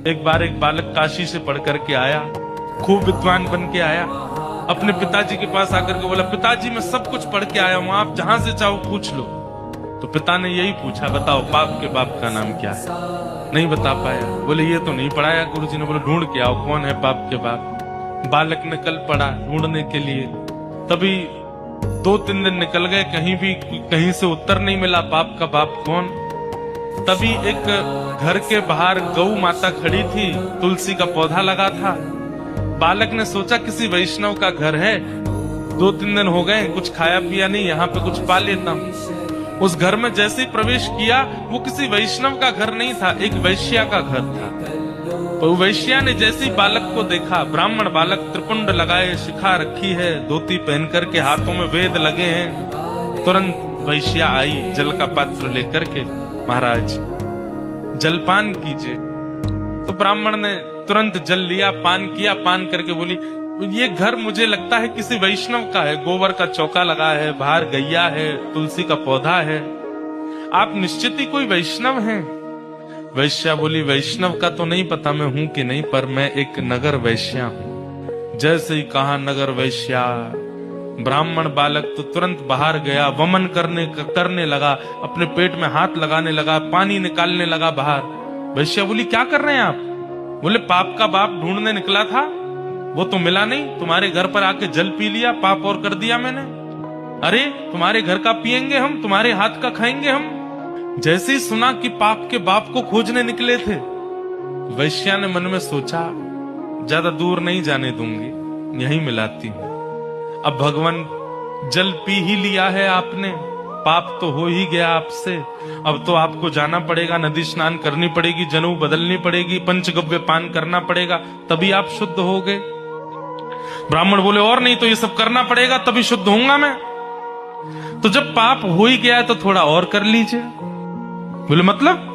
एक बार एक बालक काशी से पढ़ करके आया, खूब विद्वान बन के आया। अपने पिताजी के पास आकर के बोला, पिताजी मैं सब कुछ पढ़ के आया हूं, आप जहां से चाहो पूछ लो। तो पिता ने यही पूछा, बताओ बाप के बाप का नाम क्या है? नहीं बता पाया। बोले ये तो नहीं पढ़ाया गुरुजी ने। बोले ढूंढ के आओ कौन है बाप के बाप। बालक ने कल पढ़ा ढूंढने के लिए, तभी 2-3 दिन निकल गए, कहीं से उत्तर नहीं मिला बाप का बाप कौन। तभी एक घर के बाहर गौ माता खड़ी थी, तुलसी का पौधा लगा था। बालक ने सोचा किसी वैष्णव का घर है, 2-3 दिन हो गए कुछ खाया पिया नहीं, यहाँ पे कुछ पा लेता हूँ। उस घर में जैसे ही प्रवेश किया, वो किसी वैष्णव का घर नहीं था, एक वैश्या का घर था। तो वैश्या ने जैसे ही बालक को देखा, ब्राह्मण बालक, त्रिपुंड लगाए, शिखा रखी है, धोती पहन करके, हाथों में वेद लगे हैं, तुरंत वैश्या आई जल का पात्र लेकर के, महाराज जलपान कीजिए। तो ब्राह्मण ने तुरंत जल लिया, पान किया, पान करके बोली, ये घर मुझे लगता है किसी वैष्णव का है, गोबर का चौका लगा है, बाहर गैया है, तुलसी का पौधा है, आप निश्चित ही कोई वैष्णव हैं। वैश्या बोली, वैष्णव का तो नहीं पता मैं हूं कि नहीं, पर मैं एक नगर वैश्या हूं। जैसे ही कहा नगर वैश्या, ब्राह्मण बालक तो तुरंत बाहर गया, वमन करने लगा, अपने पेट में हाथ लगाने लगा, पानी निकालने लगा बाहर। वैश्या बोली, क्या कर रहे हैं आप? बोले, पाप का बाप ढूंढने निकला था, वो तो मिला नहीं, तुम्हारे घर पर आके जल पी लिया, पाप और कर दिया मैंने। अरे तुम्हारे घर का पिएंगे हम, तुम्हारे हाथ का खाएंगे हम। जैसे ही सुना कि पाप के बाप को खोजने निकले थे, वैश्या ने मन में सोचा, ज्यादा दूर नहीं जाने दूंगी, यहीं मिलाती हूं। अब भगवान जल पी ही लिया है आपने, पाप तो हो ही गया आपसे, अब तो आपको जाना पड़ेगा, नदी स्नान करनी पड़ेगी, जनेऊ बदलनी पड़ेगी, पंचगव्य पान करना पड़ेगा, तभी आप शुद्ध हो गए। ब्राह्मण बोले, और नहीं तो ये सब करना पड़ेगा तभी शुद्ध होऊंगा मैं। तो जब पाप हो ही गया है तो थोड़ा और कर लीजिए। बोले मतलब?